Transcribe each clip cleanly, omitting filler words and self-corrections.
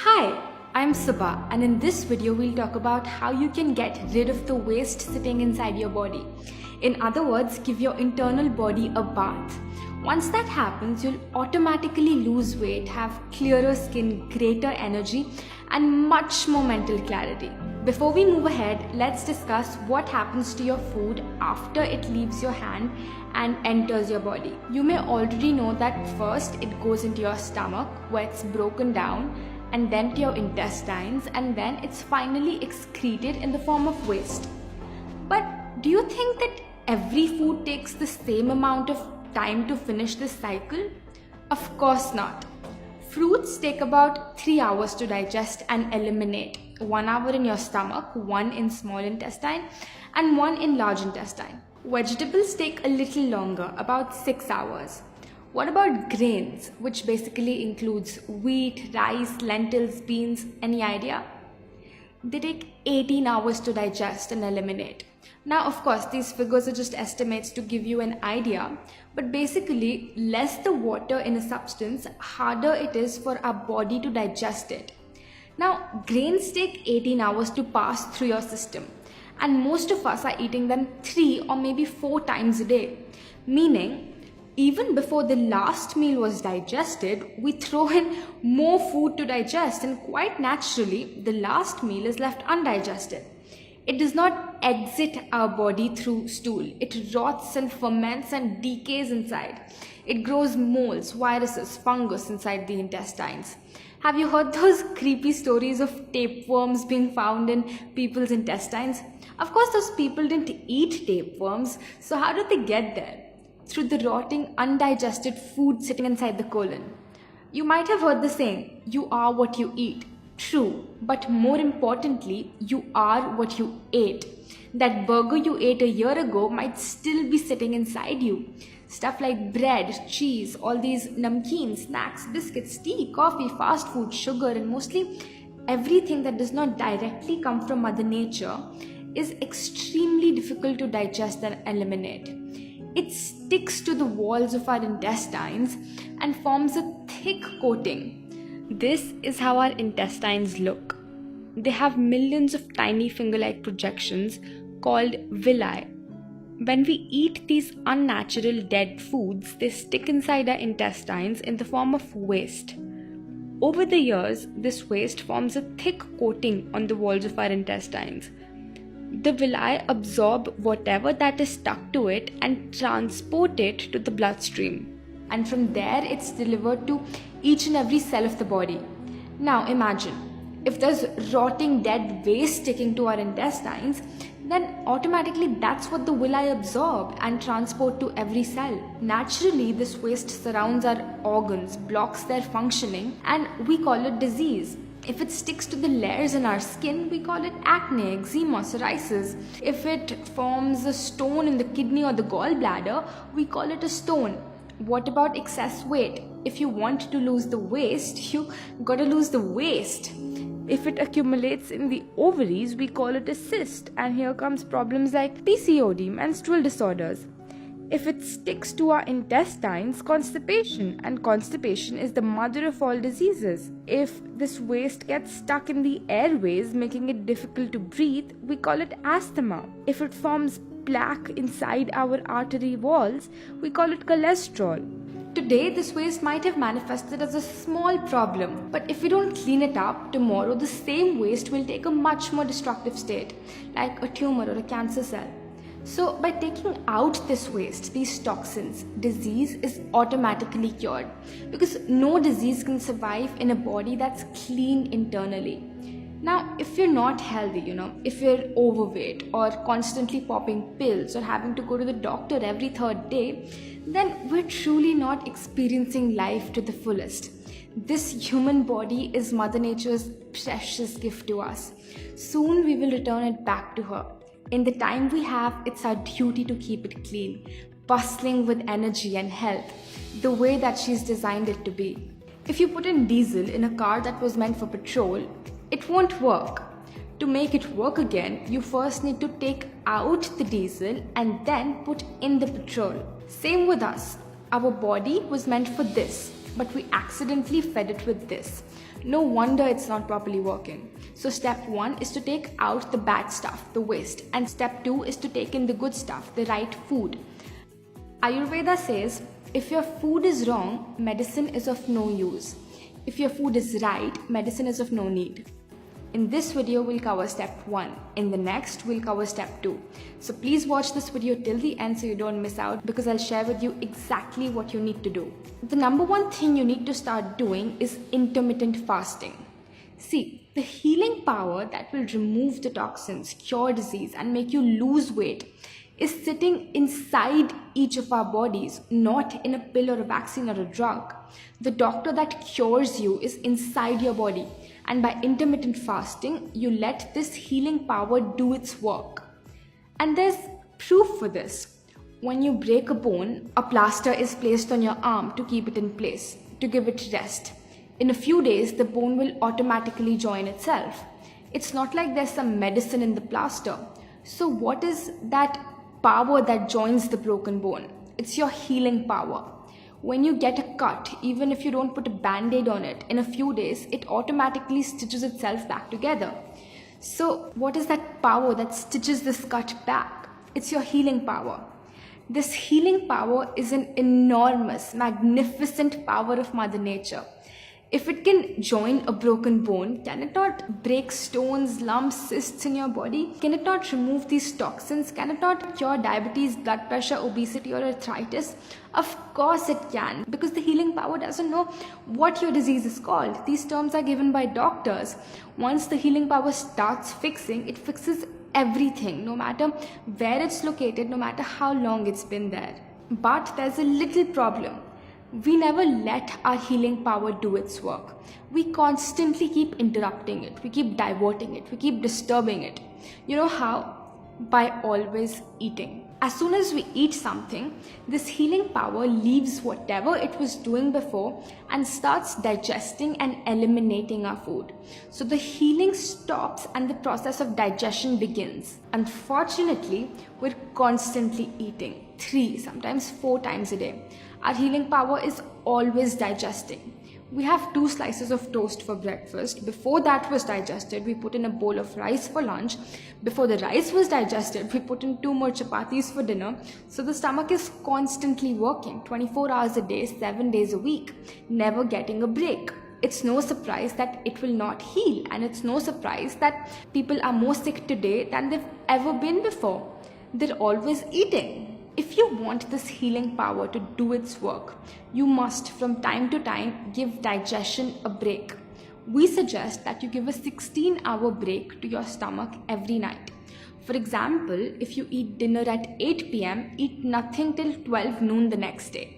Hi, I'm Subha, and in this video we'll talk about how you can get rid of the waste sitting inside your body. In other words, give your internal body a bath. Once that happens, you'll automatically lose weight, have clearer skin, greater energy, and much more mental clarity. Before we move ahead, let's discuss what happens to your food after it leaves your hand and enters your body. You may already know that first it goes into your stomach where it's broken down, and then to your intestines, and then it's finally excreted in the form of waste. But do you think that every food takes the same amount of time to finish this cycle? Of course not. Fruits take about 3 hours to digest and eliminate. 1 hour in your stomach, 1 in small intestine, and 1 in large intestine. Vegetables take a little longer, about 6 hours. What about grains, which basically includes wheat, rice, lentils, beans? Any idea? They take 18 hours to digest and eliminate. Now, of course, these figures are just estimates to give you an idea, but basically, less the water in a substance, harder it is for our body to digest it. Now, grains take 18 hours to pass through your system, and most of us are eating them 3 or maybe 4 times a day, meaning even before the last meal was digested, we throw in more food to digest, and quite naturally, the last meal is left undigested. It does not exit our body through stool. It rots and ferments and decays inside. It grows molds, viruses, fungus inside the intestines. Have you heard those creepy stories of tapeworms being found in people's intestines? Of course, those people didn't eat tapeworms, so how did they get there? Through the rotting, undigested food sitting inside the colon. You might have heard the saying, you are what you eat. True, but more importantly, you are what you ate. That burger you ate a year ago might still be sitting inside you. Stuff like bread, cheese, all these namkeens, snacks, biscuits, tea, coffee, fast food, sugar, and mostly everything that does not directly come from Mother Nature is extremely difficult to digest and eliminate. It sticks to the walls of our intestines and forms a thick coating. This is how our intestines look. They have millions of tiny finger-like projections called villi. When we eat these unnatural dead foods, they stick inside our intestines in the form of waste. Over the years, this waste forms a thick coating on the walls of our intestines. The villi absorb whatever that is stuck to it and transport it to the bloodstream. And from there, it's delivered to each and every cell of the body. Now imagine, if there's rotting dead waste sticking to our intestines, then automatically that's what the villi absorb and transport to every cell. Naturally, this waste surrounds our organs, blocks their functioning, and we call it disease. If it sticks to the layers in our skin, we call it acne, eczema, psoriasis. If it forms a stone in the kidney or the gallbladder, we call it a stone. What about excess weight? If you want to lose the waste, you gotta lose the waste. If it accumulates in the ovaries, we call it a cyst. And here comes problems like PCOD, menstrual disorders. If it sticks to our intestines, constipation, and constipation is the mother of all diseases. If this waste gets stuck in the airways, making it difficult to breathe, we call it asthma. If it forms plaque inside our artery walls, we call it cholesterol. Today, this waste might have manifested as a small problem, but if we don't clean it up, tomorrow the same waste will take a much more destructive state, like a tumor or a cancer cell. So by taking out this waste, these toxins, disease is automatically cured, because no disease can survive in a body that's clean internally. Now, if you're not healthy, if you're overweight or constantly popping pills or having to go to the doctor every 3rd day, then we're truly not experiencing life to the fullest. This human body is Mother Nature's precious gift to us. Soon we will return it back to her. In the time we have, it's our duty to keep it clean, bustling with energy and health, the way that she's designed it to be. If you put in diesel in a car that was meant for petrol, it won't work. To make it work again, you first need to take out the diesel and then put in the petrol. Same with us. Our body was meant for this, but we accidentally fed it with this. No wonder it's not properly working. So step 1 is to take out the bad stuff, the waste, and step 2 is to take in the good stuff, the right food. Ayurveda says, if your food is wrong, medicine is of no use. If your food is right, medicine is of no need. In this video, we'll cover step 1. In the next, we'll cover step 2. So please watch this video till the end so you don't miss out, because I'll share with you exactly what you need to do. The number one thing you need to start doing is intermittent fasting. See, the healing power that will remove the toxins, cure disease, and make you lose weight is sitting inside each of our bodies, not in a pill or a vaccine or a drug. The doctor that cures you is inside your body. And by intermittent fasting, you let this healing power do its work. And there's proof for this. When you break a bone, a plaster is placed on your arm to keep it in place, to give it rest. In a few days, the bone will automatically join itself. It's not like there's some medicine in the plaster. So what is that power that joins the broken bone? It's your healing power. When you get a cut, even if you don't put a band-aid on it, in a few days, it automatically stitches itself back together. So what is that power that stitches this cut back? It's your healing power. This healing power is an enormous, magnificent power of Mother Nature. If it can join a broken bone, can it not break stones, lumps, cysts in your body? Can it not remove these toxins? Can it not cure diabetes, blood pressure, obesity, or arthritis? Of course it can, because the healing power doesn't know what your disease is called. These terms are given by doctors. Once the healing power starts fixing, it fixes everything, no matter where it's located, no matter how long it's been there. But there's a little problem. We never let our healing power do its work. We constantly keep interrupting it. We keep diverting it. We keep disturbing it. You know how? By always eating. As soon as we eat something, this healing power leaves whatever it was doing before and starts digesting and eliminating our food. So the healing stops and the process of digestion begins. Unfortunately, we're constantly eating 3, sometimes 4 times a day. Our healing power is always digesting. We have 2 slices of toast for breakfast. Before that was digested, we put in a bowl of rice for lunch. Before the rice was digested, we put in 2 more chapatis for dinner. So the stomach is constantly working 24 hours a day, 7 days a week, never getting a break. It's no surprise that it will not heal, and it's no surprise that people are more sick today than they've ever been before. They're always eating. If you want this healing power to do its work, you must from time to time give digestion a break. We suggest that you give a 16-hour break to your stomach every night. For example, if you eat dinner at 8 p.m., eat nothing till 12 noon the next day.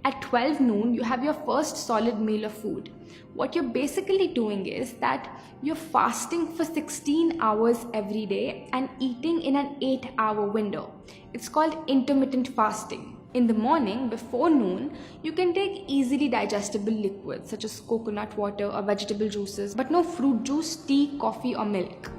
At 12 noon, you have your first solid meal of food. What you're basically doing is that you're fasting for 16 hours every day and eating in an 8-hour window. It's called intermittent fasting. In the morning, before noon, you can take easily digestible liquids such as coconut water or vegetable juices, but no fruit juice, tea, coffee, or milk.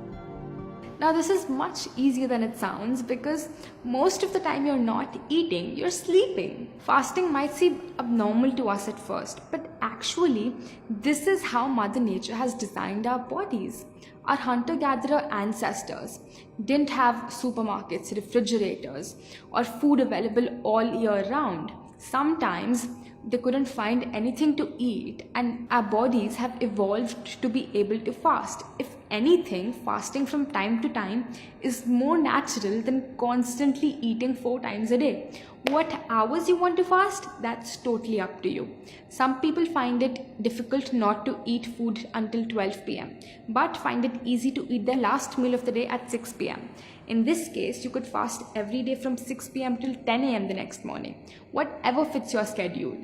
Now this is much easier than it sounds, because most of the time you're not eating, you're sleeping. Fasting might seem abnormal to us at first, but actually this is how Mother Nature has designed our bodies. Our hunter-gatherer ancestors didn't have supermarkets, refrigerators, or food available all year round. Sometimes they couldn't find anything to eat, and our bodies have evolved to be able to fast. If anything, fasting from time to time is more natural than constantly eating 4 times a day. What hours you want to fast, that's totally up to you. Some people find it difficult not to eat food until 12 p.m. but find it easy to eat their last meal of the day at 6 p.m. In this case, you could fast every day from 6 p.m. till 10 a.m. the next morning, whatever fits your schedule.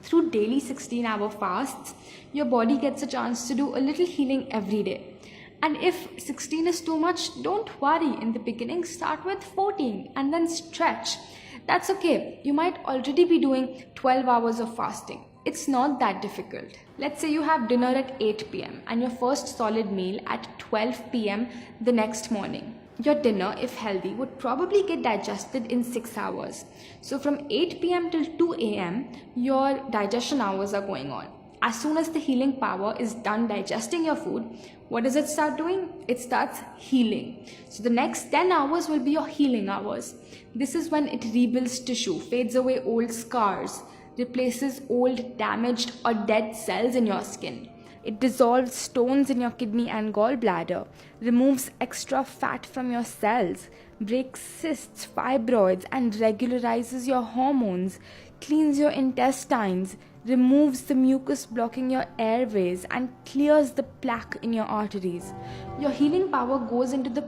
Through daily 16-hour fasts, your body gets a chance to do a little healing every day. And if 16 is too much, don't worry. In the beginning, start with 14 and then stretch. That's okay. You might already be doing 12 hours of fasting. It's not that difficult. Let's say you have dinner at 8 p.m. and your first solid meal at 12 p.m. the next morning. Your dinner, if healthy, would probably get digested in 6 hours. So from 8 p.m. till 2 a.m., your digestion hours are going on. as soon as the healing power is done digesting your food, what does it start doing? It starts healing. So the next 10 hours will be your healing hours. This is when it rebuilds tissue, fades away old scars, replaces old damaged or dead cells in your skin. It dissolves stones in your kidney and gallbladder, removes extra fat from your cells, breaks cysts, fibroids, and regularizes your hormones, cleans your intestines, removes the mucus blocking your airways, and clears the plaque in your arteries. Your healing power goes into the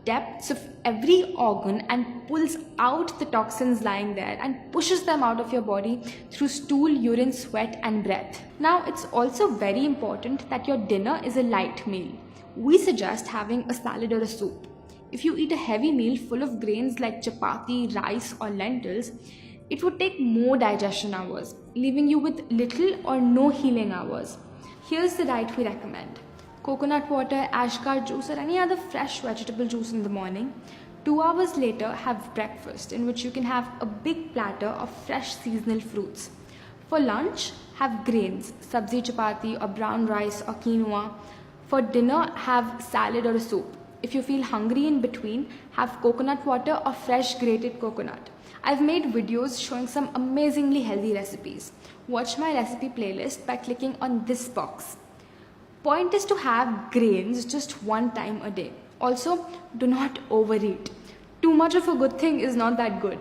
depths of every organ and pulls out the toxins lying there and pushes them out of your body through stool, urine, sweat, and breath. Now, it's also very important that your dinner is a light meal. We suggest having a salad or a soup. If you eat a heavy meal full of grains like chapati, rice, or lentils, it would take more digestion hours, leaving you with little or no healing hours. Here's the diet we recommend. Coconut water, ashgar juice, or any other fresh vegetable juice in the morning. 2 hours later, have breakfast, in which you can have a big platter of fresh seasonal fruits. For lunch, have grains, sabzi chapati or brown rice or quinoa. For dinner, have salad or a soup. If you feel hungry in between, have coconut water or fresh grated coconut. I've made videos showing some amazingly healthy recipes. Watch my recipe playlist by clicking on this box. Point is to have grains just one time a day. Also, do not overeat. Too much of a good thing is not that good.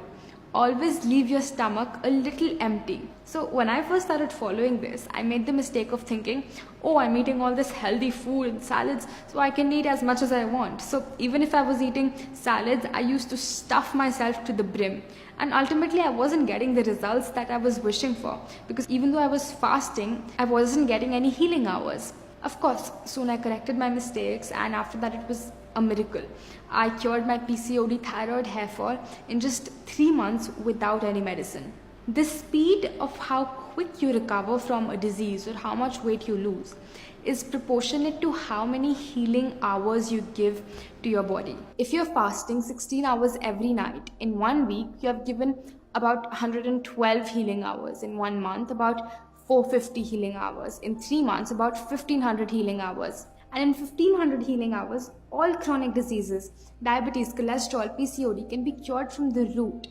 Always leave your stomach a little empty. So when I first started following this, I made the mistake of thinking, oh, I'm eating all this healthy food and salads, so I can eat as much as I want. So even if I was eating salads, I used to stuff myself to the brim. And ultimately, I wasn't getting the results that I was wishing for, because even though I was fasting, I wasn't getting any healing hours. Of course, soon I corrected my mistakes, and after that it was a miracle. I cured my PCOD, thyroid, hair fall in just 3 months without any medicine. The speed of how quick you recover from a disease or how much weight you lose is proportionate to how many healing hours you give to your body. If you're fasting 16 hours every night, in 1 week you have given about 112 healing hours. In 1 month, about 450 healing hours. In 3 months, about 1500 healing hours. And in 1500 healing hours, all chronic diseases, diabetes, cholesterol, PCOD can be cured from the root.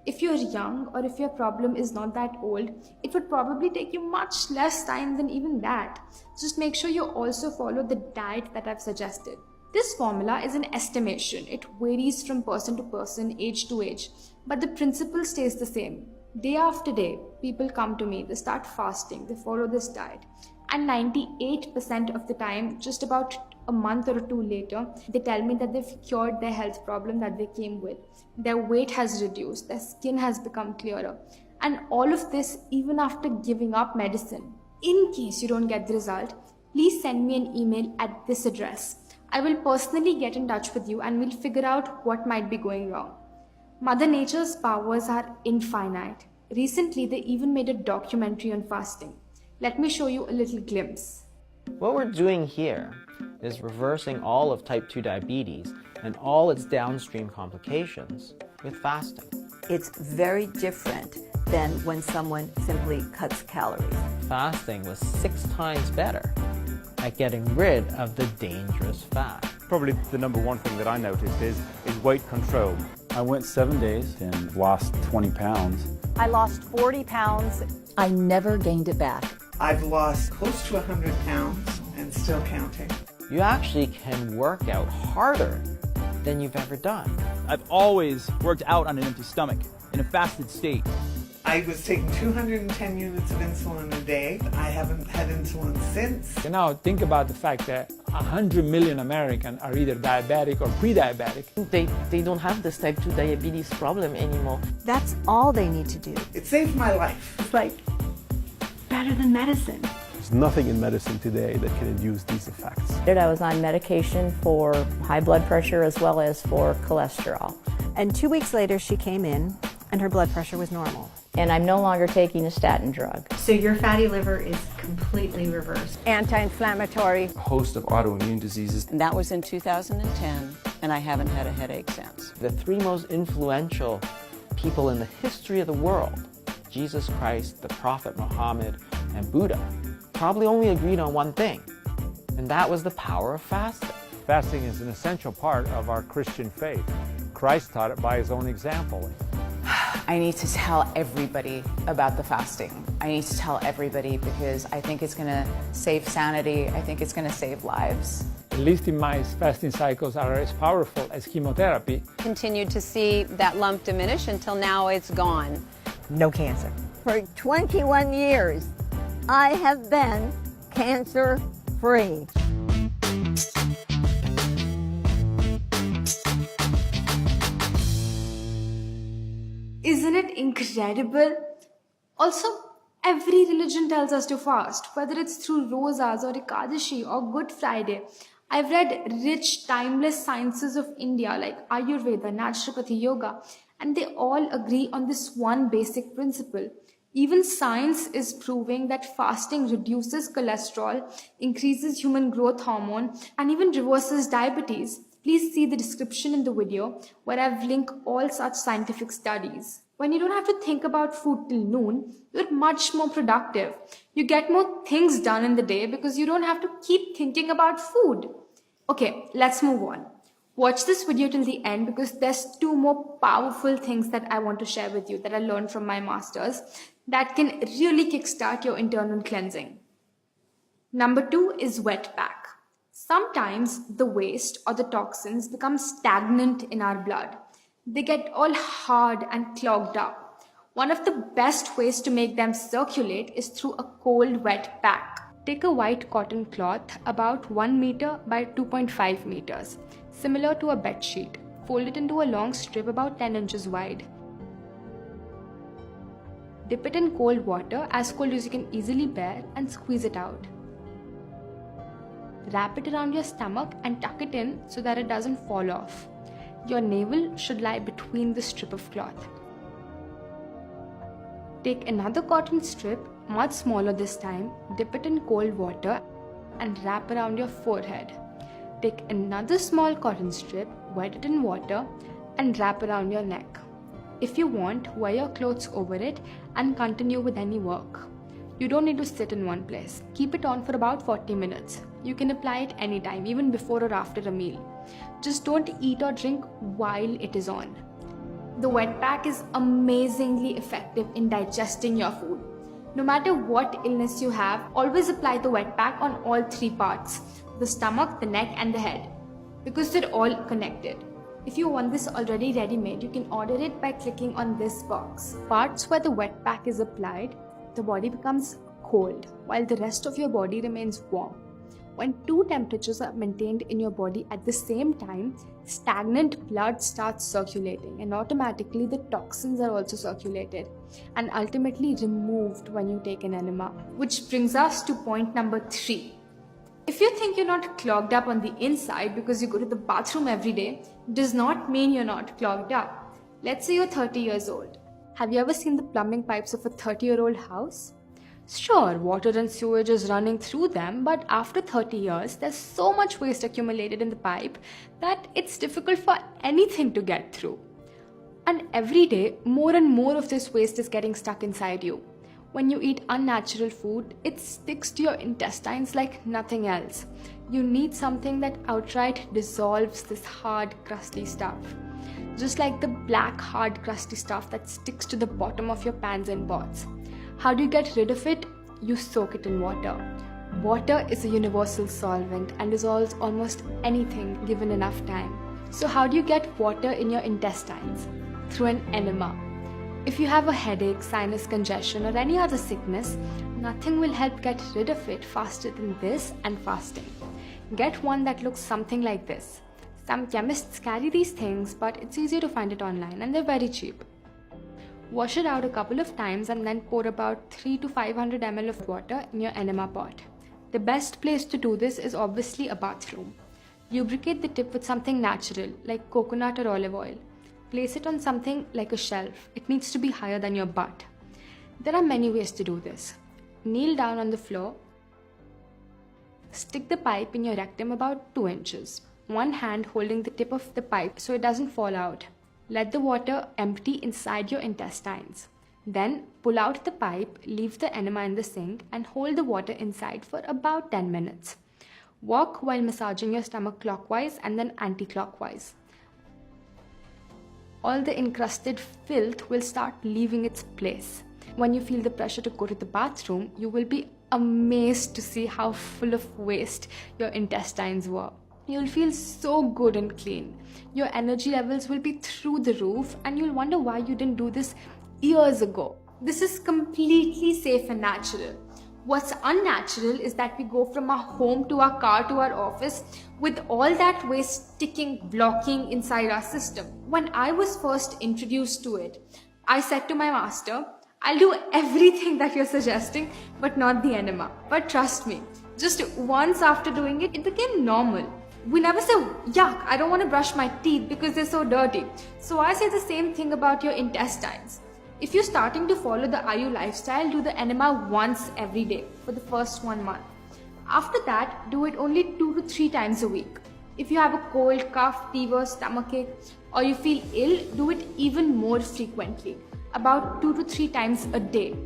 If you're young or if your problem is not that old, it would probably take you much less time than even that. Just make sure you also follow the diet that I've suggested. This formula is an estimation. It varies from person to person, age to age, but the principle stays the same. Day after day, people come to me, they start fasting, they follow this diet, and 98% of the time, just about a month or two later, they tell me that they've cured their health problem that they came with. Their weight has reduced, their skin has become clearer, and all of this even after giving up medicine. In case you don't get the result, please send me an email at this address. I will personally get in touch with you and we'll figure out what might be going wrong. Mother Nature's powers are infinite. Recently, they even made a documentary on fasting. Let me show you a little glimpse. What we're doing here is reversing all of type 2 diabetes and all its downstream complications with fasting. It's very different than when someone simply cuts calories. Fasting was 6 times better at getting rid of the dangerous fat. Probably the number one thing that I noticed is weight control. I went 7 days and lost 20 pounds. I lost 40 pounds. I never gained it back. I've lost close to 100 pounds and still counting. You actually can work out harder than you've ever done. I've always worked out on an empty stomach in a fasted state. I was taking 210 units of insulin a day. I haven't had insulin since. Now think about the fact that 100 million Americans are either diabetic or pre-diabetic. They don't have this type 2 diabetes problem anymore. That's all they need to do. It saved my life. It's like better than medicine. There's nothing in medicine today that can induce these effects. I was on medication for high blood pressure as well as for cholesterol. And 2 weeks later, she came in and her blood pressure was normal. And I'm no longer taking a statin drug. So your fatty liver is completely reversed. Anti-inflammatory. A host of autoimmune diseases. And that was in 2010, and I haven't had a headache since. The 3 most influential people in the history of the world, Jesus Christ, the Prophet Muhammad, and Buddha, probably only agreed on one thing, and that was the power of fasting. Fasting is an essential part of our Christian faith. Christ taught it by his own example. I need to tell everybody about the fasting. I need to tell everybody because I think it's going to save sanity. I think it's going to save lives. At least in mice, fasting cycles are as powerful as chemotherapy. Continued to see that lump diminish until now it's gone. No cancer. For 21 years, I have been cancer-free. Isn't it incredible? Also, every religion tells us to fast, whether it's through Rosas or Ekadashi or Good Friday. I've read rich, timeless sciences of India like Ayurveda, Naturopathy, Yoga, and they all agree on this one basic principle. Even science is proving that fasting reduces cholesterol, increases human growth hormone, and even reverses diabetes. Please see the description in the video where I've linked all such scientific studies. When you don't have to think about food till noon, you're much more productive. You get more things done in the day because you don't have to keep thinking about food. Okay, let's move on. Watch this video till the end because there's two more powerful things that I want to share with you that I learned from my masters that can really kickstart your internal cleansing. Number 2 is wet pack. Sometimes the waste or the toxins become stagnant in our blood. They get all hard and clogged up. One of the best ways to make them circulate is through a cold wet pack. Take a white cotton cloth about 1 meter by 2.5 meters, similar to a bed sheet. Fold it into a long strip about 10 inches wide. Dip it in cold water, as cold as you can easily bear, and squeeze it out. Wrap it around your stomach and tuck it in so that it doesn't fall off. Your navel should lie between the strip of cloth. Take another cotton strip, much smaller this time, dip it in cold water and wrap around your forehead. Take another small cotton strip, wet it in water and wrap around your neck. If you want, wear your clothes over it and continue with any work. You don't need to sit in one place. Keep it on for about 40 minutes. You can apply it anytime, even before or after a meal. Just don't eat or drink while it is on. The wet pack is amazingly effective in digesting your food. No matter what illness you have, always apply the wet pack on all 3 parts, the stomach, the neck and the head, because they're all connected. If you want this already ready-made, you can order it by clicking on this box. Parts where the wet pack is applied, the body becomes cold, while the rest of your body remains warm. When 2 temperatures are maintained in your body at the same time, stagnant blood starts circulating and automatically the toxins are also circulated and ultimately removed when you take an enema. Which brings us to point number 3. If you think you're not clogged up on the inside because you go to the bathroom every day, does not mean you're not clogged up. Let's say you're 30 years old. Have you ever seen the plumbing pipes of a 30-year-old house? Sure, water and sewage is running through them, but after 30 years, there's so much waste accumulated in the pipe that it's difficult for anything to get through. And every day, more and more of this waste is getting stuck inside you. When you eat unnatural food, it sticks to your intestines like nothing else. You need something that outright dissolves this hard, crusty stuff. Just like the black, hard, crusty stuff that sticks to the bottom of your pans and pots. How do you get rid of it? You soak it in water. Water is a universal solvent and dissolves almost anything given enough time. So how do you get water in your intestines? Through an enema. If you have a headache, sinus congestion or any other sickness, nothing will help get rid of it faster than this and fasting. Get one that looks something like this. Some chemists carry these things, but it's easier to find it online and they're very cheap. Wash it out a couple of times and then pour about 300 to 500 ml of water in your enema pot. The best place to do this is obviously a bathroom. Lubricate the tip with something natural like coconut or olive oil. Place it on something like a shelf. It needs to be higher than your butt. There are many ways to do this. Kneel down on the floor. Stick the pipe in your rectum about 2 inches. One hand holding the tip of the pipe so it doesn't fall out. Let the water empty inside your intestines. Then pull out the pipe, leave the enema in the sink, and hold the water inside for about 10 minutes. Walk while massaging your stomach clockwise and then anti-clockwise. All the encrusted filth will start leaving its place. When you feel the pressure to go to the bathroom, you will be amazed to see how full of waste your intestines were. You'll feel so good and clean. Your energy levels will be through the roof, and you'll wonder why you didn't do this years ago. This is completely safe and natural. What's unnatural is that we go from our home to our car to our office with all that waste sticking, blocking inside our system. When I was first introduced to it, I said to my master, I'll do everything that you're suggesting, but not the enema. But trust me, just once after doing it, it became normal. We never say, yuck, I don't want to brush my teeth because they're so dirty. So I say the same thing about your intestines. If you're starting to follow the IU lifestyle, do the enema once every day for the first 1 month. After that, do it only 2 to 3 times a week. If you have a cold, cough, fever, stomachache, or you feel ill, do it even more frequently, about 2 to 3 times a day.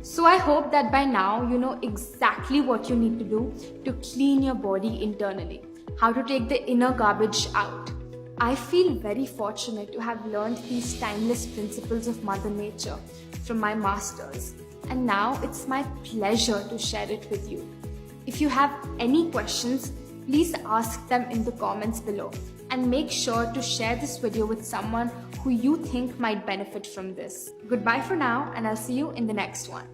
So I hope that by now you know exactly what you need to do to clean your body internally, how to take the inner garbage out. I feel very fortunate to have learned these timeless principles of Mother Nature from my masters, and now it's my pleasure to share it with you. If you have any questions, please ask them in the comments below, and make sure to share this video with someone who you think might benefit from this. Goodbye for now, and I'll see you in the next one.